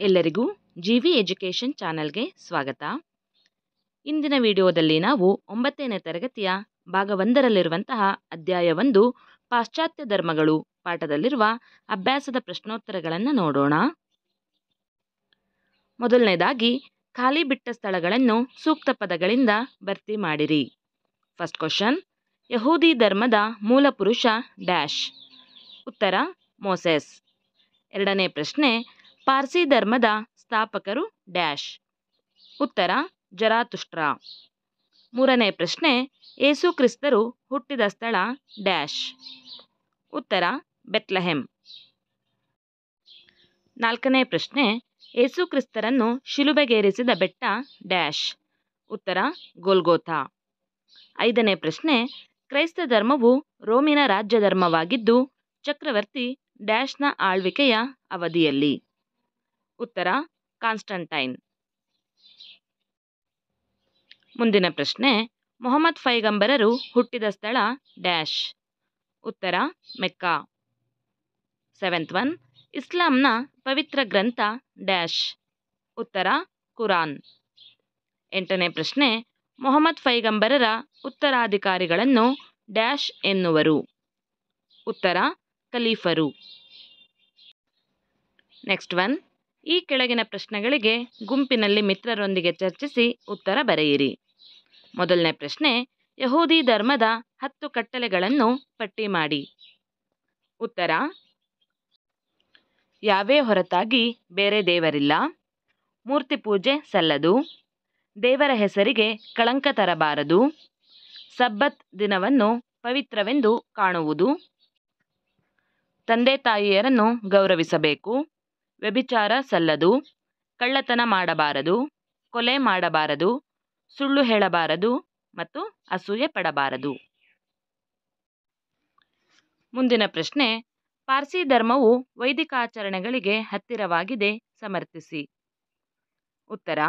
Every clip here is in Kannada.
ಎಲ್ಲರಿಗೂ ಜಿವಿ ಎಜುಕೇಷನ್ ಚಾನಲ್ಗೆ ಸ್ವಾಗತ. ಇಂದಿನ ವಿಡಿಯೋದಲ್ಲಿ ನಾವು 9ನೇ ತರಗತಿಯ ಭಾಗ 1ರಲ್ಲಿರುವಂತಹ ಅಧ್ಯಾಯ 1 ಪಾಶ್ಚಾತ್ಯ ಧರ್ಮಗಳು ಪಾಠದಲ್ಲಿರುವ ಅಭ್ಯಾಸದ ಪ್ರಶ್ನೋತ್ತರಗಳನ್ನು ನೋಡೋಣ. ಮೊದಲನೇದಾಗಿ ಖಾಲಿ ಬಿಟ್ಟ ಸ್ಥಳಗಳನ್ನು ಸೂಕ್ತ ಪದಗಳಿಂದ ಭರ್ತಿ ಮಾಡಿರಿ. ಫಸ್ಟ್ ಕ್ವಶನ್, ಯಹೂದಿ ಧರ್ಮದ ಮೂಲ ಪುರುಷ ಡ್ಯಾಶ್. ಉತ್ತರ ಮೋಸೆಸ್. ಎರಡನೇ ಪ್ರಶ್ನೆ, ಪಾರ್ಸಿ ಧರ್ಮದ ಸ್ಥಾಪಕರು ಡ್ಯಾಶ್. ಉತ್ತರ ಜರಾತುಷ್ಟ್ರ. ಮೂರನೇ ಪ್ರಶ್ನೆ, ಯೇಸು ಕ್ರಿಸ್ತರು ಹುಟ್ಟಿದ ಸ್ಥಳ ಡ್ಯಾಶ್. ಉತ್ತರ ಬೆತ್ಲೆಹೆಮ್. ನಾಲ್ಕನೇ ಪ್ರಶ್ನೆ, ಯೇಸು ಕ್ರಿಸ್ತರನ್ನು ಶಿಲುಬೆಗೇರಿಸಿದ ಬೆಟ್ಟ ಡ್ಯಾಶ್. ಉತ್ತರ ಗೋಲ್ಗೋಥಾ. ಐದನೇ ಪ್ರಶ್ನೆ, ಕ್ರೈಸ್ತ ಧರ್ಮವು ರೋಮಿನ ರಾಜ್ಯ ಧರ್ಮವಾಗಿದ್ದು ಚಕ್ರವರ್ತಿ ಡ್ಯಾಶ್ನ ಆಳ್ವಿಕೆಯ ಅವಧಿಯಲ್ಲಿ. ಉತ್ತರ ಕಾನ್ಸ್ಟಂಟೈನ್. ಮುಂದಿನ ಪ್ರಶ್ನೆ, ಮೊಹಮ್ಮದ್ ಪೈಗಂಬರರು ಹುಟ್ಟಿದ ಸ್ಥಳ ಡ್ಯಾಶ್. ಉತ್ತರ ಮೆಕ್ಕಾ. 7th ಒನ್, ಇಸ್ಲಾಂನ ಪವಿತ್ರ ಗ್ರಂಥ ಡ್ಯಾಶ್. ಉತ್ತರ ಕುರಾನ್. 8ನೇ ಪ್ರಶ್ನೆ, ಮೊಹಮ್ಮದ್ ಪೈಗಂಬರರ ಉತ್ತರಾಧಿಕಾರಿಗಳನ್ನು ಡ್ಯಾಶ್ ಎನ್ನುವರು. ಉತ್ತರ ಖಲೀಫರು. ನೆಕ್ಸ್ಟ್ ಒನ್, ಈ ಕೆಳಗಿನ ಪ್ರಶ್ನೆಗಳಿಗೆ ಗುಂಪಿನಲ್ಲಿ ಮಿತ್ರರೊಂದಿಗೆ ಚರ್ಚಿಸಿ ಉತ್ತರ ಬರೆಯಿರಿ. ಮೊದಲನೇ ಪ್ರಶ್ನೆ, ಯಹೂದಿ ಧರ್ಮದ 10 ಕಟ್ಟಳೆಗಳನ್ನು ಪಟ್ಟಿ ಮಾಡಿ. ಉತ್ತರ, ಯಾವೇ ಹೊರತಾಗಿ ಬೇರೆ ದೇವರಿಲ್ಲ, ಮೂರ್ತಿ ಪೂಜೆ ಸಲ್ಲದು, ದೇವರ ಹೆಸರಿಗೆ ಕಳಂಕ ತರಬಾರದು, ಸಬ್ಬತ್ ದಿನವನ್ನು ಪವಿತ್ರವೆಂದು ಕಾಣುವುದು, ತಂದೆ ತಾಯಿಯರನ್ನು ಗೌರವಿಸಬೇಕು, ವ್ಯಭಿಚಾರ ಸಲ್ಲದು, ಕಳ್ಳತನ ಮಾಡಬಾರದು, ಕೊಲೆ ಮಾಡಬಾರದು, ಸುಳ್ಳು ಹೇಳಬಾರದು ಮತ್ತು ಅಸೂಯೆ ಪಡಬಾರದು. ಮುಂದಿನ ಪ್ರಶ್ನೆ, ಪಾರ್ಸಿ ಧರ್ಮವು ವೈದಿಕ ಆಚರಣೆಗಳಿಗೆ ಹತ್ತಿರವಾಗಿದೆ, ಸಮರ್ಥಿಸಿ. ಉತ್ತರ,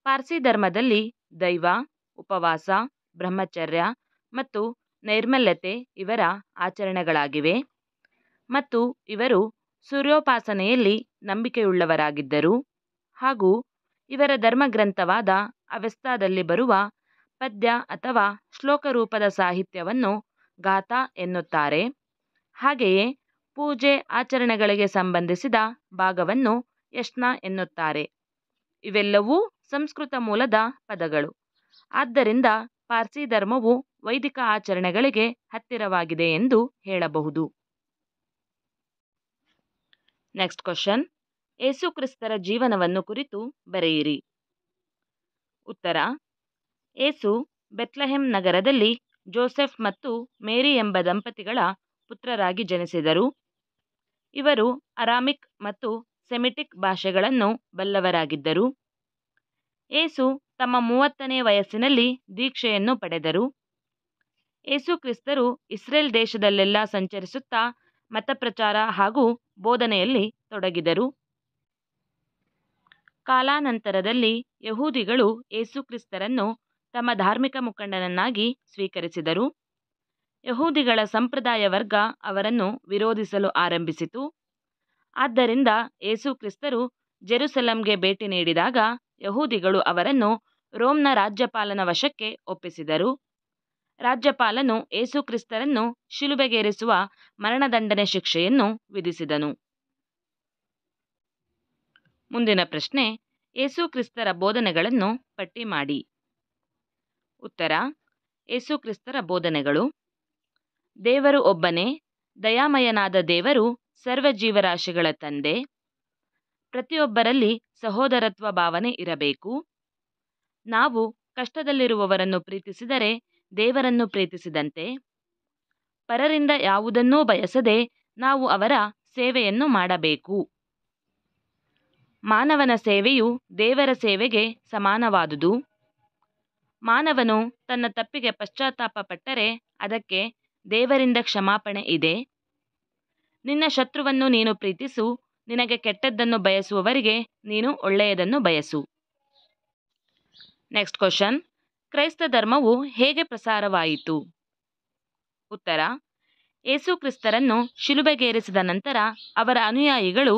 ಪಾರ್ಸಿ ಧರ್ಮದಲ್ಲಿ ದೈವ, ಉಪವಾಸ, ಬ್ರಹ್ಮಚರ್ಯ ಮತ್ತು ನೈರ್ಮಲ್ಯತೆ ಇವರ ಆಚರಣೆಗಳಾಗಿವೆ ಮತ್ತು ಇವರು ಸೂರ್ಯೋಪಾಸನೆಯಲ್ಲಿ ನಂಬಿಕೆಯುಳ್ಳವರಾಗಿದ್ದರು ಹಾಗೂ ಇವರ ಧರ್ಮಗ್ರಂಥವಾದ ಅವೆಸ್ತಾದಲ್ಲಿ ಬರುವ ಪದ್ಯ ಅಥವಾ ಶ್ಲೋಕ ರೂಪದ ಸಾಹಿತ್ಯವನ್ನು ಗಾಥಾ ಎನ್ನುತ್ತಾರೆ. ಹಾಗೆಯೇ ಪೂಜೆ ಆಚರಣೆಗಳಿಗೆ ಸಂಬಂಧಿಸಿದ ಭಾಗವನ್ನು ಯಶ್ನ ಎನ್ನುತ್ತಾರೆ. ಇವೆಲ್ಲವೂ ಸಂಸ್ಕೃತ ಮೂಲದ ಪದಗಳು. ಆದ್ದರಿಂದ ಪಾರ್ಸಿ ಧರ್ಮವು ವೈದಿಕ ಆಚರಣೆಗಳಿಗೆ ಹತ್ತಿರವಾಗಿದೆ ಎಂದು ಹೇಳಬಹುದು. ನೆಕ್ಸ್ಟ್ ಕ್ವಶನ್, ಯೇಸು ಕ್ರಿಸ್ತರ ಜೀವನವನ್ನು ಕುರಿತು ಬರೆಯಿರಿ. ಉತ್ತರ, ಯೇಸು ಬೆತ್ಲೆಹೆಮ್ ನಗರದಲ್ಲಿ ಜೋಸೆಫ್ ಮತ್ತು ಮೇರಿ ಎಂಬ ದಂಪತಿಗಳ ಪುತ್ರರಾಗಿ ಜನಿಸಿದರು. ಇವರು ಅರಾಮಿಕ್ ಮತ್ತು ಸೆಮಿಟಿಕ್ ಭಾಷೆಗಳನ್ನು ಬಲ್ಲವರಾಗಿದ್ದರು. ಯೇಸು ತಮ್ಮ 30ನೇ ವಯಸ್ಸಿನಲ್ಲಿ ದೀಕ್ಷೆಯನ್ನು ಪಡೆದರು. ಯೇಸು ಕ್ರಿಸ್ತರು ಇಸ್ರೇಲ್ ದೇಶದಲ್ಲೆಲ್ಲ ಸಂಚರಿಸುತ್ತಾ ಮತಪ್ರಚಾರ ಹಾಗೂ ಬೋಧನೆಯಲ್ಲಿ ತೊಡಗಿದರು. ಕಾಲಾನಂತರದಲ್ಲಿ ಯಹೂದಿಗಳು ಯೇಸು ಕ್ರಿಸ್ತರನ್ನು ತಮ್ಮ ಧಾರ್ಮಿಕ ಮುಖಂಡನನ್ನಾಗಿ ಸ್ವೀಕರಿಸಿದರು. ಯಹೂದಿಗಳ ಸಂಪ್ರದಾಯ ವರ್ಗ ಅವರನ್ನು ವಿರೋಧಿಸಲು ಆರಂಭಿಸಿತು. ಆದ್ದರಿಂದ ಯೇಸು ಕ್ರಿಸ್ತರು ಜೆರುಸಲೆಂಗೆ ಭೇಟಿ ನೀಡಿದಾಗ ಯಹೂದಿಗಳು ಅವರನ್ನು ರೋಮ್ನ ರಾಜ್ಯಪಾಲನ ವಶಕ್ಕೆ ಒಪ್ಪಿಸಿದರು. ರಾಜ್ಯಪಾಲನು ಯೇಸು ಕ್ರಿಸ್ತರನ್ನು ಶಿಲುಬೆಗೇರಿಸುವ ಮರಣದಂಡನೆ ಶಿಕ್ಷೆಯನ್ನು ವಿಧಿಸಿದನು. ಮುಂದಿನ ಪ್ರಶ್ನೆ, ಯೇಸು ಕ್ರಿಸ್ತರ ಬೋಧನೆಗಳನ್ನು ಪಟ್ಟಿ ಮಾಡಿ. ಉತ್ತರ, ಯೇಸು ಕ್ರಿಸ್ತರ ಬೋಧನೆಗಳು: ದೇವರು ಒಬ್ಬನೇ, ದಯಾಮಯನಾದ ದೇವರು ಸರ್ವ ಜೀವರಾಶಿಗಳ ತಂದೆ, ಪ್ರತಿಯೊಬ್ಬರಲ್ಲಿ ಸಹೋದರತ್ವ ಭಾವನೆ ಇರಬೇಕು, ನಾವು ಕಷ್ಟದಲ್ಲಿರುವವರನ್ನು ಪ್ರೀತಿಸಿದರೆ ದೇವರನ್ನು ಪ್ರೀತಿಸಿದಂತೆ, ಪರರಿಂದ ಯಾವುದನ್ನೂ ಬಯಸದೆ ನಾವು ಅವರ ಸೇವೆಯನ್ನು ಮಾಡಬೇಕು, ಮಾನವನ ಸೇವೆಯು ದೇವರ ಸೇವೆಗೆ ಸಮಾನವಾದುದು, ಮಾನವನು ತನ್ನ ತಪ್ಪಿಗೆ ಪಶ್ಚಾತ್ತಾಪ ಪಟ್ಟರೆ ಅದಕ್ಕೆ ದೇವರಿಂದ ಕ್ಷಮಾಪಣೆ ಇದೆ, ನಿನ್ನ ಶತ್ರುವನ್ನು ನೀನು ಪ್ರೀತಿಸು, ನಿನಗೆ ಕೆಟ್ಟದ್ದನ್ನು ಬಯಸುವವರಿಗೆ ನೀನು ಒಳ್ಳೆಯದನ್ನು ಬಯಸು. ನೆಕ್ಸ್ಟ್ ಕ್ವಶನ್, ಕ್ರೈಸ್ತ ಧರ್ಮವು ಹೇಗೆ ಪ್ರಸಾರವಾಯಿತು? ಉತ್ತರ, ಯೇಸು ಕ್ರಿಸ್ತರನ್ನು ಶಿಲುಬೆಗೇರಿಸಿದ ನಂತರ ಅವರ ಅನುಯಾಯಿಗಳು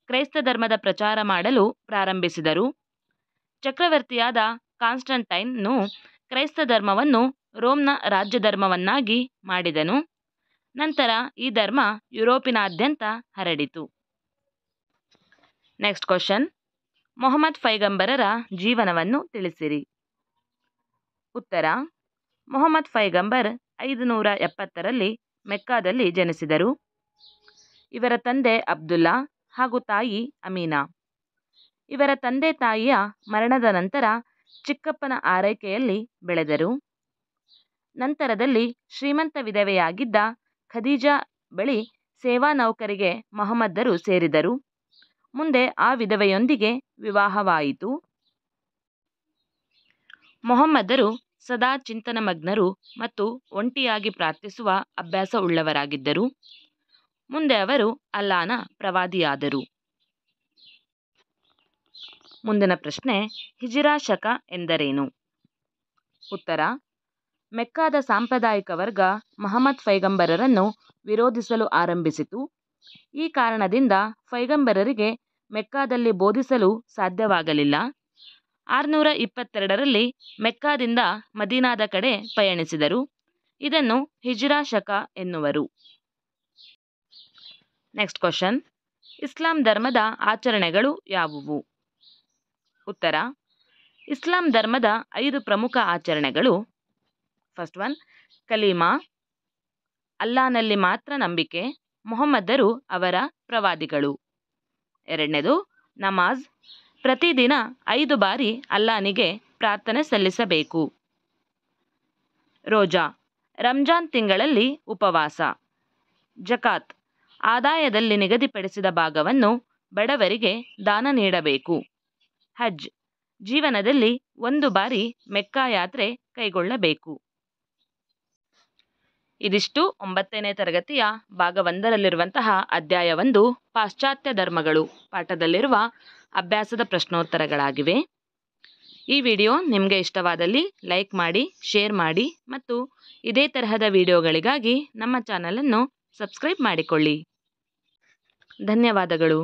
ಕ್ರೈಸ್ತ ಧರ್ಮದ ಪ್ರಚಾರ ಮಾಡಲು ಪ್ರಾರಂಭಿಸಿದರು. ಚಕ್ರವರ್ತಿಯಾದ ಕಾನ್ಸ್ಟಂಟೈನ್ನನು ಕ್ರೈಸ್ತ ಧರ್ಮವನ್ನು ರೋಮ್ನ ರಾಜ್ಯ ಧರ್ಮವನ್ನಾಗಿ ಮಾಡಿದನು. ನಂತರ ಈ ಧರ್ಮ ಯುರೋಪಿನಾದ್ಯಂತ ಹರಡಿತು. ನೆಕ್ಸ್ಟ್ ಕ್ವಶನ್, ಮೊಹಮ್ಮದ್ ಪೈಗಂಬರರ ಜೀವನವನ್ನು ತಿಳಿಸಿರಿ. ಉತ್ತರ: ಮೊಹಮ್ಮದ್ ಪೈಗಂಬರ್ 570ರಲ್ಲಿ ಮೆಕ್ಕಾದಲ್ಲಿ ಜನಿಸಿದರು. ಇವರ ತಂದೆ ಅಬ್ದುಲ್ಲಾ ಹಾಗೂ ತಾಯಿ ಅಮೀನಾ. ಇವರ ತಂದೆ ತಾಯಿಯ ಮರಣದ ನಂತರ ಚಿಕ್ಕಪ್ಪನ ಆರೈಕೆಯಲ್ಲಿ ಬೆಳೆದರು. ನಂತರದಲ್ಲಿ ಶ್ರೀಮಂತ ವಿಧವೆಯಾಗಿದ್ದ ಖದೀಜಾ ಬಳಿ ಸೇವಾ ನೌಕರಿಗೆ ಮೊಹಮ್ಮದರು ಸೇರಿದರು. ಮುಂದೆ ಆ ವಿಧವೆಯೊಂದಿಗೆ ವಿವಾಹವಾಯಿತು. ಮೊಹಮ್ಮದರು ಸದಾ ಚಿಂತನಮಗ್ನರು ಮತ್ತು ಒಂಟಿಯಾಗಿ ಪ್ರಾರ್ಥಿಸುವ ಅಭ್ಯಾಸ ಉಳ್ಳವರಾಗಿದ್ದರು. ಮುಂದೆ ಅವರು ಅಲ್ಲಾಹನ ಪ್ರವಾದಿಯಾದರು. ಮುಂದಿನ ಪ್ರಶ್ನೆ, ಹಿಜಿರಾ ಶಕ ಎಂದರೇನು? ಉತ್ತರ: ಮೆಕ್ಕಾದ ಸಾಂಪ್ರದಾಯಿಕ ವರ್ಗ ಮೊಹಮ್ಮದ್ ಪೈಗಂಬರರನ್ನು ವಿರೋಧಿಸಲು ಆರಂಭಿಸಿತು. ಈ ಕಾರಣದಿಂದ ಪೈಗಂಬರರಿಗೆ ಮೆಕ್ಕಾದಲ್ಲಿ ಬೋಧಿಸಲು ಸಾಧ್ಯವಾಗಲಿಲ್ಲ. 622ರಲ್ಲಿ ಮೆಕ್ಕಾದಿಂದ ಮದೀನಾದ ಕಡೆ ಪಯಣಿಸಿದರು. ಇದನ್ನು ಹಿಜಿರಾ ಶಕ ಎನ್ನುವರು. ನೆಕ್ಸ್ಟ್ ಕ್ವಶನ್, ಇಸ್ಲಾಂ ಧರ್ಮದ ಆಚರಣೆಗಳು ಯಾವುವು? ಉತ್ತರ: ಇಸ್ಲಾಂ ಧರ್ಮದ 5 ಪ್ರಮುಖ ಆಚರಣೆಗಳು. ಫಸ್ಟ್ ಒನ್, ಕಲೀಮಾ, ಅಲ್ಲಾಹನಲ್ಲಿ ಮಾತ್ರ ನಂಬಿಕೆ, ಮೊಹಮ್ಮದರು ಅವರ ಪ್ರವಾದಿಗಳು. ಎರಡನೇದು, ನಮಾಜ್, ಪ್ರತಿದಿನ 5 ಬಾರಿ ಅಲ್ಲಾಹನಿಗೆ ಪ್ರಾರ್ಥನೆ ಸಲ್ಲಿಸಬೇಕು. ರೋಜಾ, ರಂಜಾನ್ ತಿಂಗಳಲ್ಲಿ ಉಪವಾಸ. ಜಕಾತ್, ಆದಾಯದಲ್ಲಿ ನಿಗದಿಪಡಿಸಿದ ಭಾಗವನ್ನು ಬಡವರಿಗೆ ದಾನ ನೀಡಬೇಕು. ಹಜ್, ಜೀವನದಲ್ಲಿ 1 ಬಾರಿ ಮೆಕ್ಕಾ ಯಾತ್ರೆ ಕೈಗೊಳ್ಳಬೇಕು. ಇದಿಷ್ಟು 9ನೇ ತರಗತಿಯ ಭಾಗ 1ರಲ್ಲಿರುವಂತಹ ಅಧ್ಯಾಯ 1 ಪಾಶ್ಚಾತ್ಯ ಧರ್ಮಗಳು ಪಾಠದಲ್ಲಿರುವ ಅಭ್ಯಾಸದ ಪ್ರಶ್ನೋತ್ತರಗಳಾಗಿವೆ. ಈ ವಿಡಿಯೋ ನಿಮಗೆ ಇಷ್ಟವಾದಲ್ಲಿ ಲೈಕ್ ಮಾಡಿ, ಶೇರ್ ಮಾಡಿ ಮತ್ತು ಇದೇ ತರಹದ ವಿಡಿಯೋಗಳಿಗಾಗಿ ನಮ್ಮ ಚಾನಲನ್ನು ಸಬ್ಸ್ಕ್ರೈಬ್ ಮಾಡಿಕೊಳ್ಳಿ. ಧನ್ಯವಾದಗಳು.